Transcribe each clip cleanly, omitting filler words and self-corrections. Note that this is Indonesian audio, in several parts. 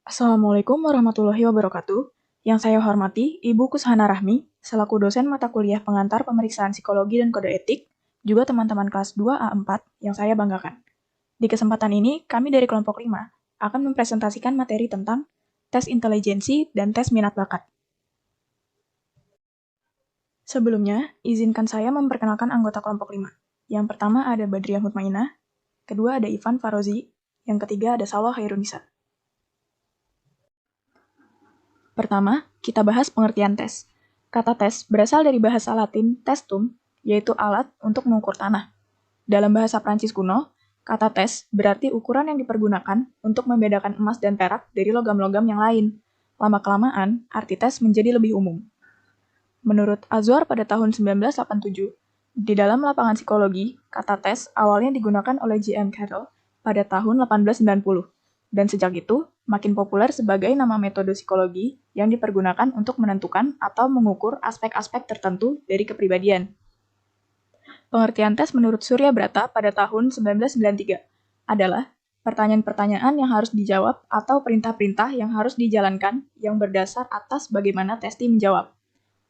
Assalamualaikum warahmatullahi wabarakatuh. Yang saya hormati, Ibu Kushana Rahmi, selaku dosen mata kuliah pengantar pemeriksaan psikologi dan kode etik, juga teman-teman kelas 2A4 yang saya banggakan. Di kesempatan ini, kami dari kelompok 5 akan mempresentasikan materi tentang tes intelijensi dan tes minat bakat. Sebelumnya, izinkan saya memperkenalkan anggota kelompok 5. Yang pertama ada Badriah Mutmainah, kedua ada Ivan Farozi, yang ketiga ada Salwa Khairunisa. Pertama, kita bahas pengertian tes. Kata tes berasal dari bahasa Latin testum, yaitu alat untuk mengukur tanah. Dalam bahasa Prancis kuno, kata tes berarti ukuran yang dipergunakan untuk membedakan emas dan perak dari logam-logam yang lain. Lama-kelamaan, arti tes menjadi lebih umum. Menurut Azwar pada tahun 1987, di dalam lapangan psikologi, kata tes awalnya digunakan oleh J.M. Carroll pada tahun 1890. Dan sejak itu, makin populer sebagai nama metode psikologi yang dipergunakan untuk menentukan atau mengukur aspek-aspek tertentu dari kepribadian. Pengertian tes menurut Surya Brata pada tahun 1993 adalah pertanyaan-pertanyaan yang harus dijawab atau perintah-perintah yang harus dijalankan yang berdasar atas bagaimana testi menjawab.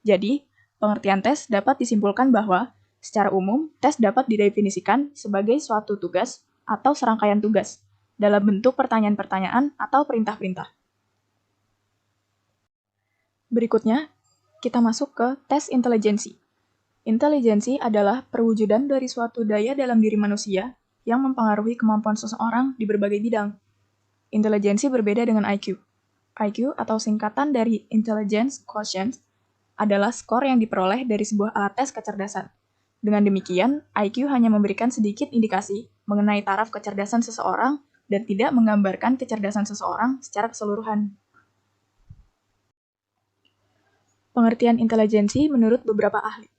Jadi, pengertian tes dapat disimpulkan bahwa, secara umum, tes dapat didefinisikan sebagai suatu tugas atau serangkaian tugas, dalam bentuk pertanyaan-pertanyaan atau perintah-perintah. Berikutnya, kita masuk ke tes intelijensi. Intelijensi adalah perwujudan dari suatu daya dalam diri manusia yang mempengaruhi kemampuan seseorang di berbagai bidang. Intelijensi berbeda dengan IQ. IQ atau singkatan dari Intelligence Quotient adalah skor yang diperoleh dari sebuah alat tes kecerdasan. Dengan demikian, IQ hanya memberikan sedikit indikasi mengenai taraf kecerdasan seseorang dan tidak menggambarkan kecerdasan seseorang secara keseluruhan. Pengertian intelijensi menurut beberapa ahli.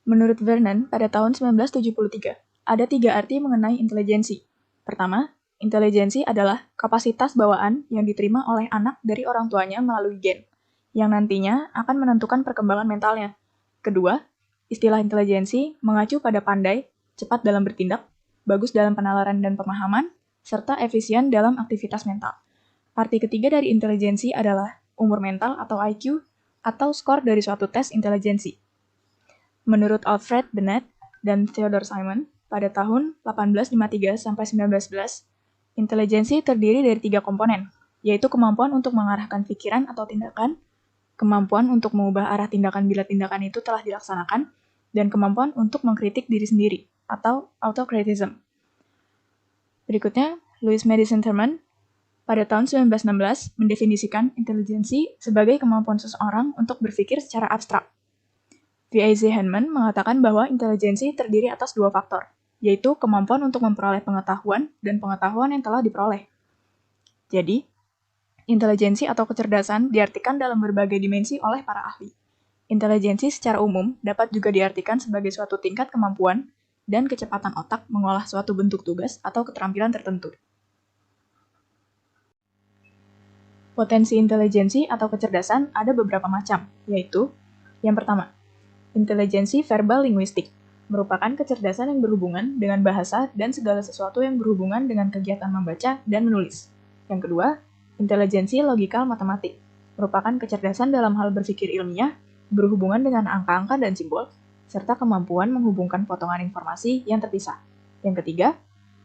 Menurut Vernon, pada tahun 1973, ada 3 arti mengenai intelijensi. Pertama, intelijensi adalah kapasitas bawaan yang diterima oleh anak dari orang tuanya melalui gen, yang nantinya akan menentukan perkembangan mentalnya. Kedua, istilah intelijensi mengacu pada pandai, cepat dalam bertindak, bagus dalam penalaran dan pemahaman, serta efisien dalam aktivitas mental. Arti ketiga dari intelijensi adalah umur mental atau IQ, atau skor dari suatu tes intelijensi. Menurut Alfred Bennett dan Theodore Simon, pada tahun 1853-1911, intelijensi terdiri dari 3 komponen, yaitu kemampuan untuk mengarahkan pikiran atau tindakan, kemampuan untuk mengubah arah tindakan bila tindakan itu telah dilaksanakan, dan kemampuan untuk mengkritik diri sendiri, atau autocriticism. Berikutnya, Louis Madison Thurman pada tahun 1916 mendefinisikan intelijensi sebagai kemampuan seseorang untuk berpikir secara abstrak. V.I.Z. Heinemann mengatakan bahwa intelijensi terdiri atas 2 faktor, yaitu kemampuan untuk memperoleh pengetahuan dan pengetahuan yang telah diperoleh. Jadi, intelijensi atau kecerdasan diartikan dalam berbagai dimensi oleh para ahli. Intelijensi secara umum dapat juga diartikan sebagai suatu tingkat kemampuan dan kecepatan otak mengolah suatu bentuk tugas atau keterampilan tertentu. Potensi intelijensi atau kecerdasan ada beberapa macam, yaitu yang pertama, intelijensi verbal linguistik, merupakan kecerdasan yang berhubungan dengan bahasa dan segala sesuatu yang berhubungan dengan kegiatan membaca dan menulis. Yang kedua, intelijensi logikal matematik, merupakan kecerdasan dalam hal berpikir ilmiah, berhubungan dengan angka-angka dan simbol, serta kemampuan menghubungkan potongan informasi yang terpisah. Yang ketiga,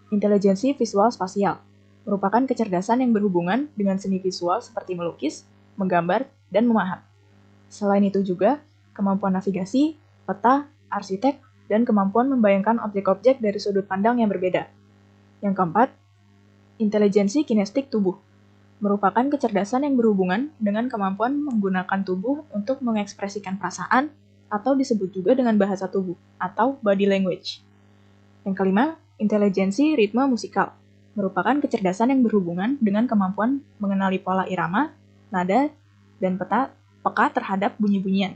intelijensi visual spasial, merupakan kecerdasan yang berhubungan dengan seni visual seperti melukis, menggambar, dan memahat. Selain itu juga, kemampuan navigasi, peta, arsitek, dan kemampuan membayangkan objek-objek dari sudut pandang yang berbeda. Yang keempat, intelijensi kinestik tubuh, merupakan kecerdasan yang berhubungan dengan kemampuan menggunakan tubuh untuk mengekspresikan perasaan, atau disebut juga dengan bahasa tubuh, atau body language. Yang kelima, intelijensi ritme musikal, merupakan kecerdasan yang berhubungan dengan kemampuan mengenali pola irama, nada, dan peka terhadap bunyi-bunyian.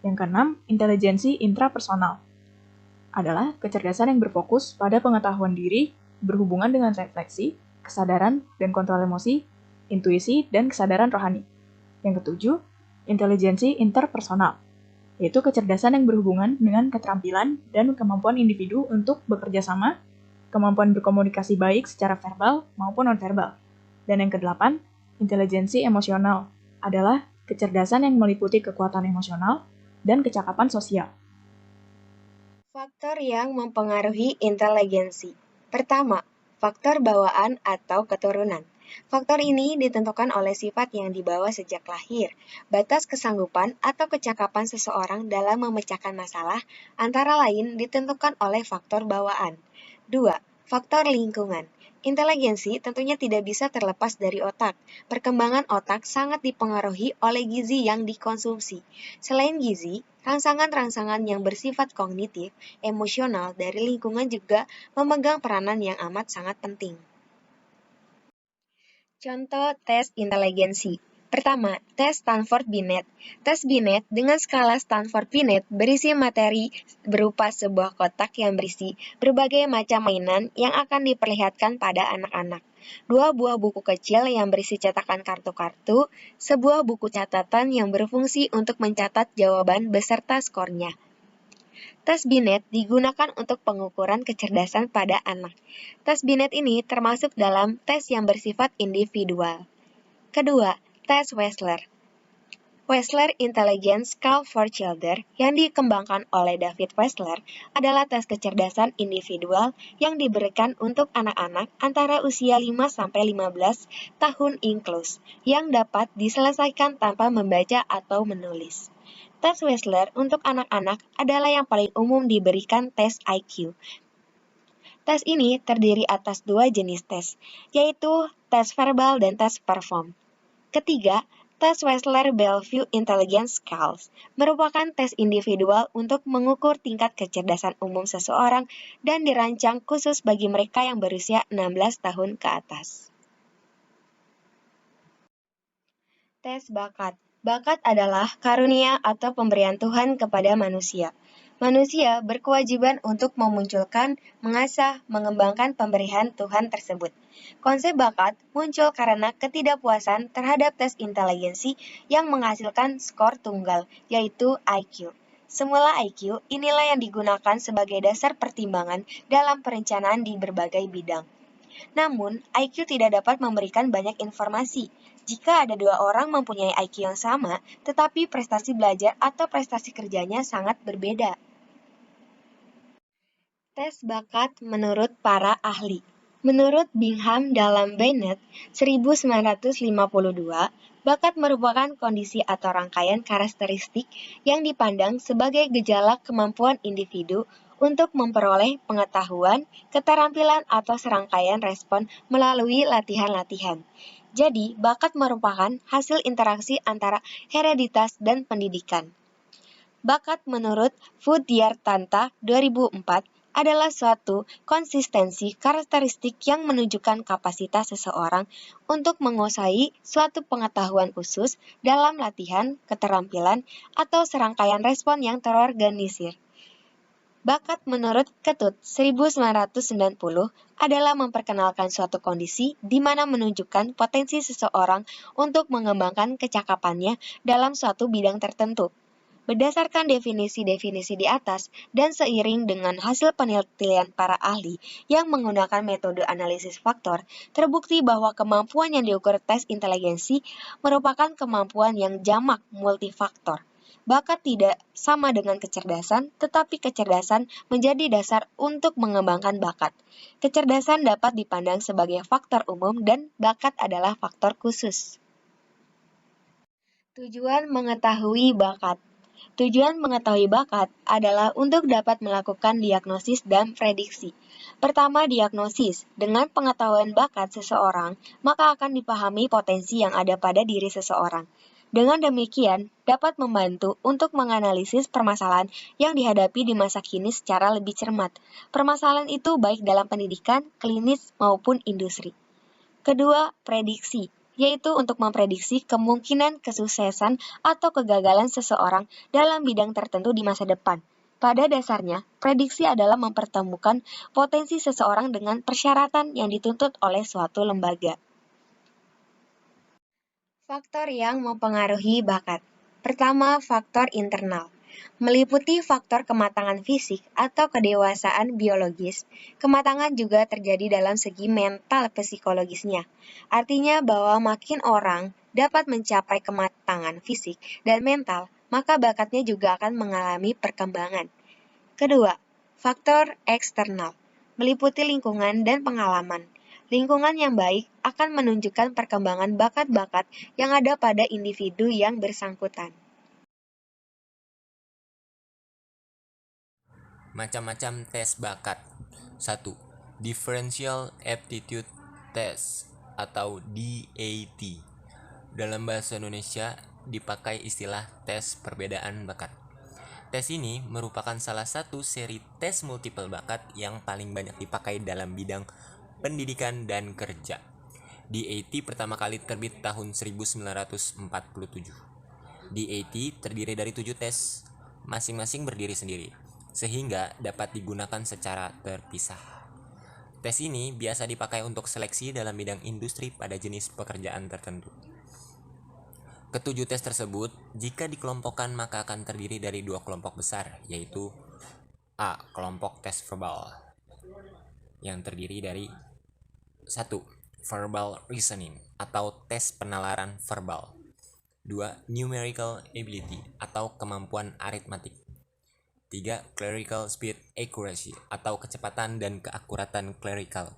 Yang keenam, intelijensi intrapersonal adalah kecerdasan yang berfokus pada pengetahuan diri, berhubungan dengan refleksi, kesadaran, dan kontrol emosi, intuisi, dan kesadaran rohani. Yang ketujuh, intelijensi interpersonal, yaitu kecerdasan yang berhubungan dengan keterampilan dan kemampuan individu untuk bekerja sama, kemampuan berkomunikasi baik secara verbal maupun nonverbal. Dan yang kedelapan, Intelijensi emosional adalah kecerdasan yang meliputi kekuatan emosional dan kecakapan sosial. Faktor yang mempengaruhi inteligensi. Pertama, faktor bawaan atau keturunan. Faktor ini ditentukan oleh sifat yang dibawa sejak lahir, batas kesanggupan atau kecakapan seseorang dalam memecahkan masalah, antara lain ditentukan oleh faktor bawaan. 2. Faktor lingkungan. Inteligensi tentunya tidak bisa terlepas dari otak. Perkembangan otak sangat dipengaruhi oleh gizi yang dikonsumsi. Selain gizi, rangsangan-rangsangan yang bersifat kognitif, emosional dari lingkungan juga memegang peranan yang amat sangat penting. Contoh tes inteligensi. Pertama, tes Stanford-Binet. Tes Binet dengan skala Stanford-Binet berisi materi berupa sebuah kotak yang berisi berbagai macam mainan yang akan diperlihatkan pada anak-anak. Dua buah buku kecil yang berisi cetakan kartu-kartu, sebuah buku catatan yang berfungsi untuk mencatat jawaban beserta skornya. Tes Binet digunakan untuk pengukuran kecerdasan pada anak. Tes Binet ini termasuk dalam tes yang bersifat individual. Kedua, tes Wechsler. Wechsler Intelligence Scale for Children yang dikembangkan oleh David Wechsler adalah tes kecerdasan individual yang diberikan untuk anak-anak antara usia 5-15 tahun inklus yang dapat diselesaikan tanpa membaca atau menulis. Tes Wechsler untuk anak-anak adalah yang paling umum diberikan tes IQ. Tes ini terdiri atas dua jenis tes, yaitu tes verbal dan tes perform. Ketiga, tes Wechsler-Bellevue Intelligence Scales merupakan tes individual untuk mengukur tingkat kecerdasan umum seseorang dan dirancang khusus bagi mereka yang berusia 16 tahun ke atas. Tes bakat. Bakat adalah karunia atau pemberian Tuhan kepada manusia. Manusia berkewajiban untuk memunculkan, mengasah, mengembangkan pemberian Tuhan tersebut. Konsep bakat muncul karena ketidakpuasan terhadap tes inteligensi yang menghasilkan skor tunggal, yaitu IQ. Semula IQ inilah yang digunakan sebagai dasar pertimbangan dalam perencanaan di berbagai bidang. Namun, IQ tidak dapat memberikan banyak informasi. Jika ada dua orang mempunyai IQ yang sama, tetapi prestasi belajar atau prestasi kerjanya sangat berbeda. Tes bakat menurut para ahli. Menurut Bingham dalam Bennett 1952, bakat merupakan kondisi atau rangkaian karakteristik yang dipandang sebagai gejala kemampuan individu untuk memperoleh pengetahuan, keterampilan atau serangkaian respon melalui latihan-latihan. Jadi, bakat merupakan hasil interaksi antara hereditas dan pendidikan. Bakat menurut Fudyartanta 2004 adalah suatu konsistensi karakteristik yang menunjukkan kapasitas seseorang untuk menguasai suatu pengetahuan khusus dalam latihan, keterampilan, atau serangkaian respon yang terorganisir. Bakat menurut Ketut 1990 adalah memperkenalkan suatu kondisi di mana menunjukkan potensi seseorang untuk mengembangkan kecakapannya dalam suatu bidang tertentu. Berdasarkan definisi-definisi di atas dan seiring dengan hasil penelitian para ahli yang menggunakan metode analisis faktor, terbukti bahwa kemampuan yang diukur tes inteligensi merupakan kemampuan yang jamak multifaktor. Bakat tidak sama dengan kecerdasan, tetapi kecerdasan menjadi dasar untuk mengembangkan bakat. Kecerdasan dapat dipandang sebagai faktor umum dan bakat adalah faktor khusus. Tujuan mengetahui bakat. Tujuan mengetahui bakat adalah untuk dapat melakukan diagnosis dan prediksi. Pertama, diagnosis. Dengan pengetahuan bakat seseorang, maka akan dipahami potensi yang ada pada diri seseorang. Dengan demikian, dapat membantu untuk menganalisis permasalahan yang dihadapi di masa kini secara lebih cermat. Permasalahan itu baik dalam pendidikan, klinis, maupun industri. Kedua, prediksi, yaitu untuk memprediksi kemungkinan kesuksesan atau kegagalan seseorang dalam bidang tertentu di masa depan. Pada dasarnya, prediksi adalah mempertemukan potensi seseorang dengan persyaratan yang dituntut oleh suatu lembaga. Faktor yang mempengaruhi bakat. Pertama, faktor internal. meliputi faktor kematangan fisik atau kedewasaan biologis. Kematangan juga terjadi dalam segi mental psikologisnya. Artinya bahwa makin orang dapat mencapai kematangan fisik dan mental, maka bakatnya juga akan mengalami perkembangan. Kedua, faktor eksternal, meliputi lingkungan dan pengalaman. Lingkungan yang baik akan menunjukkan perkembangan bakat-bakat yang ada pada individu yang bersangkutan. Macam-macam tes bakat. 1. Differential Aptitude Test atau DAT. Dalam bahasa Indonesia dipakai istilah tes perbedaan bakat. Tes ini merupakan salah satu seri tes multiple bakat yang paling banyak dipakai dalam bidang pendidikan dan kerja. DAT pertama kali terbit tahun 1947. DAT terdiri dari 7 tes, masing-masing berdiri sendiri, sehingga dapat digunakan secara terpisah. Tes ini biasa dipakai untuk seleksi dalam bidang industri pada jenis pekerjaan tertentu. Ketujuh tes tersebut, jika dikelompokkan maka akan terdiri dari 2 kelompok besar, yaitu A. Kelompok tes verbal, yang terdiri dari 1. Verbal reasoning atau tes penalaran verbal. 2. Numerical ability atau kemampuan aritmatik. 3. Clerical speed accuracy atau kecepatan dan keakuratan clerical.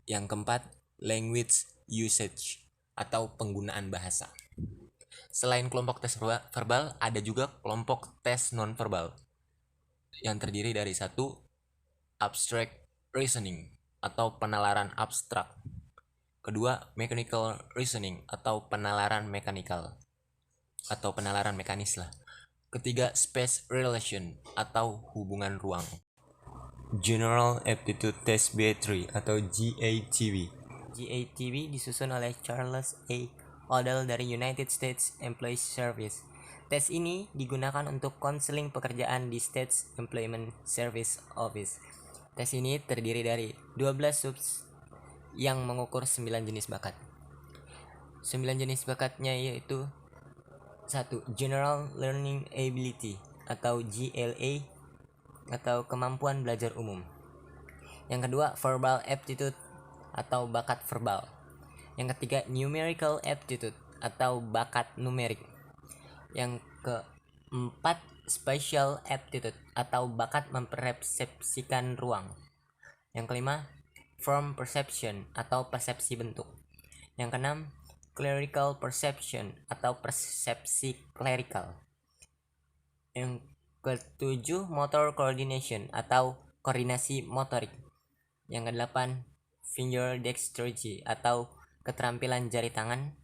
Yang keempat, language usage atau penggunaan bahasa. Selain kelompok tes verbal, ada juga kelompok tes non-verbal yang terdiri dari 1. Abstract reasoning atau penalaran abstrak. Kedua, mechanical reasoning atau penalaran mekanikal atau penalaran mekanis lah. Ketiga, space relation atau hubungan ruang. General Aptitude Test B3 atau GATB. GATB disusun oleh Charles A. Odell dari United States Employees Service. Tes ini digunakan untuk konseling pekerjaan di States Employment Service Office. Tes ini terdiri dari 12 subs yang mengukur 9 jenis bakat. 9 jenis bakatnya yaitu 1. General Learning Ability atau GLA atau kemampuan belajar umum. Yang kedua, Verbal Aptitude atau bakat verbal. Yang ketiga, Numerical Aptitude atau bakat numerik. Yang keempat, Spatial Aptitude atau bakat mempersepsikan ruang. Yang kelima, Form Perception atau persepsi bentuk. Yang keenam, Clerical Perception atau persepsi clerical. Yang ketujuh, Motor Coordination atau koordinasi motorik. Yang kedelapan, Finger Dexterity atau keterampilan jari tangan.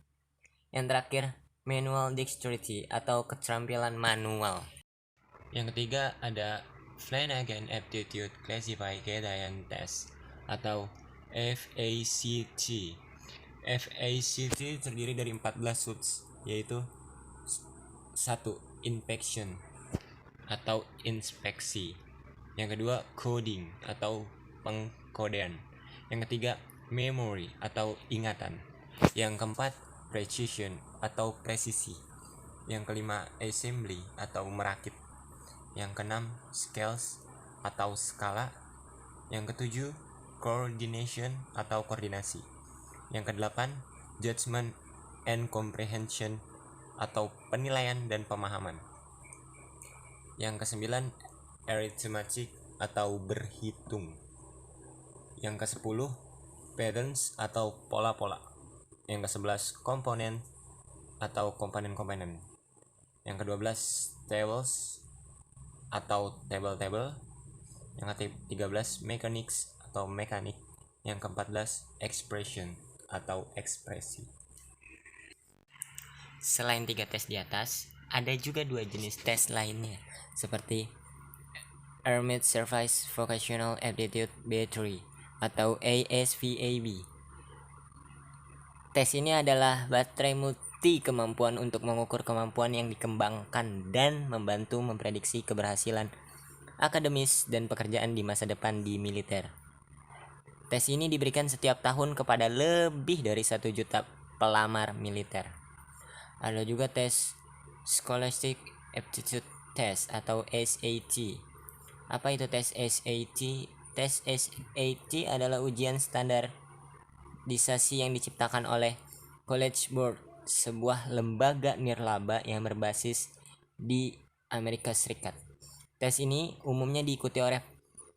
Yang terakhir, Manual Dexterity atau keterampilan manual. Yang ketiga ada Flanagan Aptitude Classification Test atau FACT. FACT terdiri dari 14 subs, yaitu 1. Inspection atau inspeksi. Yang kedua, coding atau pengkodean. Yang ketiga, memory atau ingatan. Yang keempat, precision atau presisi. Yang kelima, assembly atau merakit. Yang keenam, scales atau skala. Yang ketujuh, coordination atau koordinasi. Yang kedelapan, judgment and comprehension atau penilaian dan pemahaman. Yang kesembilan, arithmetic atau berhitung. Yang kesepuluh, patterns atau pola-pola. Yang kesebelas, komponen atau komponen-komponen. Yang kedua belas, tables atau table-table. Yang ke-13, mechanics atau mekanik. Yang ke-14, expression atau ekspresi. Selain 3 tes di atas, ada juga 2 jenis tes lainnya, seperti Armed Service Vocational Aptitude B3 atau ASVAB. Tes ini adalah baterai multi kemampuan untuk mengukur kemampuan yang dikembangkan dan membantu memprediksi keberhasilan akademis dan pekerjaan di masa depan di militer. Tes ini diberikan setiap tahun kepada lebih dari 1 juta pelamar militer. Ada juga tes Scholastic Aptitude Test atau SAT. Apa itu tes SAT? Tes SAT adalah ujian standarisasi yang diciptakan oleh College Board, sebuah lembaga nirlaba yang berbasis di Amerika Serikat. Tes ini umumnya diikuti oleh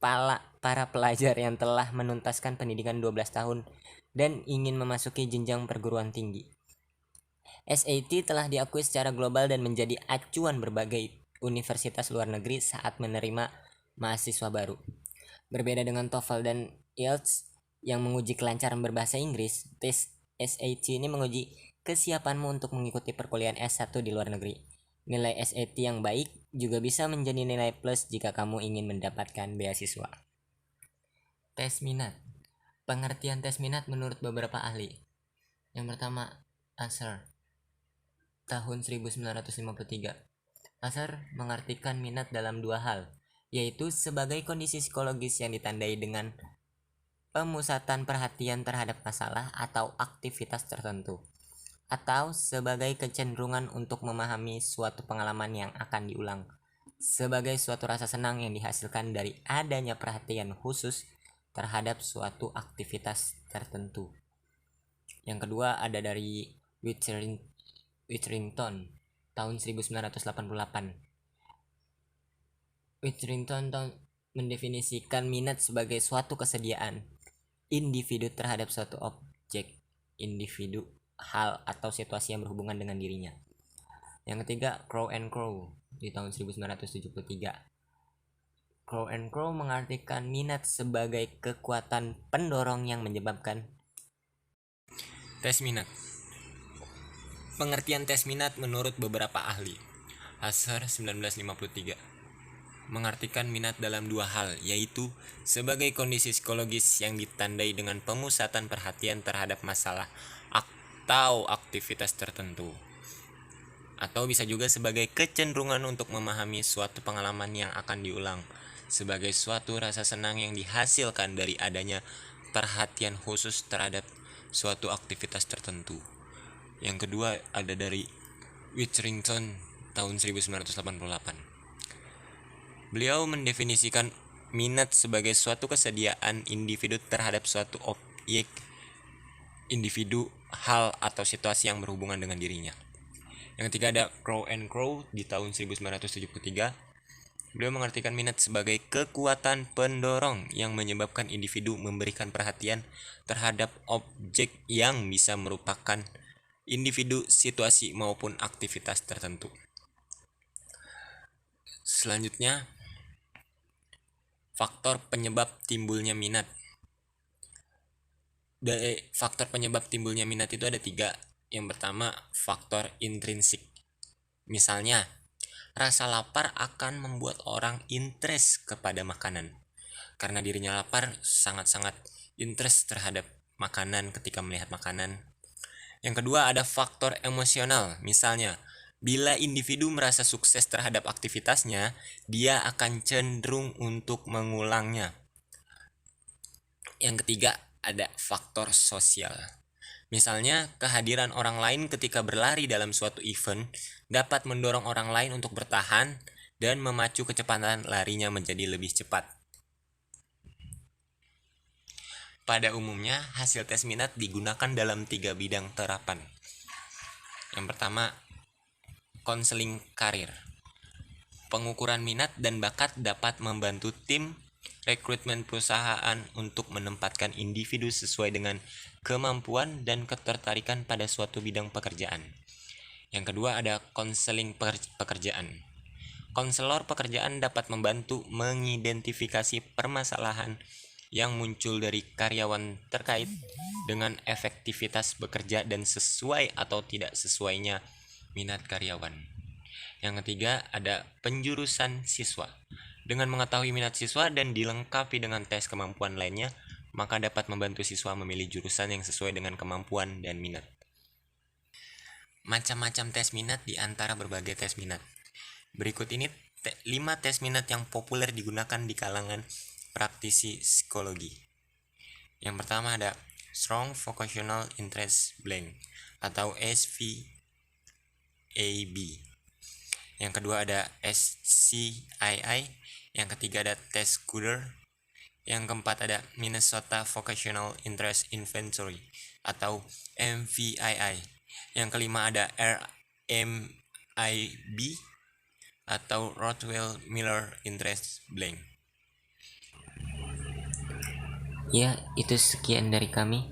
para pelajar yang telah menuntaskan pendidikan 12 tahun dan ingin memasuki jenjang perguruan tinggi. SAT telah diakui secara global dan menjadi acuan berbagai universitas luar negeri saat menerima mahasiswa baru. Berbeda dengan TOEFL dan IELTS yang menguji kelancaran berbahasa Inggris, tes SAT ini menguji kesiapanmu untuk mengikuti perkuliahan S1 di luar negeri. Nilai SAT yang baik juga bisa menjadi nilai plus jika kamu ingin mendapatkan beasiswa. Tes minat. Pengertian tes minat menurut beberapa ahli. Yang pertama, Asser, tahun 1953. Asser mengartikan minat dalam dua hal, yaitu sebagai kondisi psikologis yang ditandai dengan pemusatan perhatian terhadap masalah atau aktivitas tertentu, atau sebagai kecenderungan untuk memahami suatu pengalaman yang akan diulang, sebagai suatu rasa senang yang dihasilkan dari adanya perhatian khusus terhadap suatu aktivitas tertentu. Yang kedua ada dari Witherington tahun 1988. Witherington mendefinisikan minat sebagai suatu kesediaan individu terhadap suatu objek, individu, hal, atau situasi yang berhubungan dengan dirinya. Yang ketiga, Crow and Crow di tahun 1973. Crow and Crow mengartikan minat sebagai kekuatan pendorong yang menyebabkan tes minat. Pengertian tes minat menurut beberapa ahli. Asser 1953 mengartikan minat dalam dua hal, yaitu sebagai kondisi psikologis yang ditandai dengan pemusatan perhatian terhadap masalah atau aktivitas tertentu, atau bisa juga sebagai kecenderungan untuk memahami suatu pengalaman yang akan diulang, sebagai suatu rasa senang yang dihasilkan dari adanya perhatian khusus terhadap suatu aktivitas tertentu. Yang kedua ada dari Witherington tahun 1988. Beliau mendefinisikan minat sebagai suatu kesediaan individu terhadap suatu objek, individu, hal, atau situasi yang berhubungan dengan dirinya. Yang ketiga ada Crow and Crow di tahun 1973. Beliau mengartikan minat sebagai kekuatan pendorong yang menyebabkan individu memberikan perhatian terhadap objek yang bisa merupakan individu, situasi, maupun aktivitas tertentu. Selanjutnya, faktor penyebab timbulnya minat. Faktor penyebab timbulnya minat itu ada 3. Yang pertama, faktor intrinsik. Misalnya, rasa lapar akan membuat orang interest kepada makanan. Karena dirinya lapar, sangat-sangat interest terhadap makanan ketika melihat makanan. Yang kedua ada faktor emosional. Misalnya, bila individu merasa sukses terhadap aktivitasnya, dia akan cenderung untuk mengulangnya. Yang ketiga ada faktor sosial. Misalnya, kehadiran orang lain ketika berlari dalam suatu event dapat mendorong orang lain untuk bertahan dan memacu kecepatan larinya menjadi lebih cepat. Pada umumnya, hasil tes minat digunakan dalam 3 bidang terapan. Yang pertama, konseling karir. Pengukuran minat dan bakat dapat membantu tim rekrutmen perusahaan untuk menempatkan individu sesuai dengan kemampuan dan ketertarikan pada suatu bidang pekerjaan. Yang kedua ada konseling pekerjaan. Konselor pekerjaan dapat membantu mengidentifikasi permasalahan yang muncul dari karyawan terkait dengan efektivitas bekerja dan sesuai atau tidak sesuainya minat karyawan. Yang ketiga ada penjurusan siswa. Dengan mengetahui minat siswa dan dilengkapi dengan tes kemampuan lainnya, maka dapat membantu siswa memilih jurusan yang sesuai dengan kemampuan dan minat. Macam-macam tes minat di antara berbagai tes minat. Berikut ini 5 tes minat yang populer digunakan di kalangan praktisi psikologi. Yang pertama ada Strong Vocational Interest Blank atau SVAB. Yang kedua ada SCII. Yang ketiga ada Test Scooter. Yang keempat ada Minnesota Vocational Interest Inventory atau MVII. Yang kelima ada RMIB atau Rothwell Miller Interest Blank. Ya, itu sekian dari kami.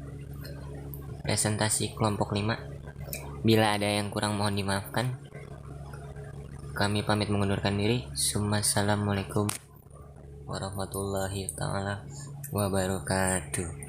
Presentasi kelompok 5. Bila ada yang kurang mohon dimaafkan. Kami pamit mengundurkan diri. Assalamualaikum warahmatullahi taala wabarakatuh.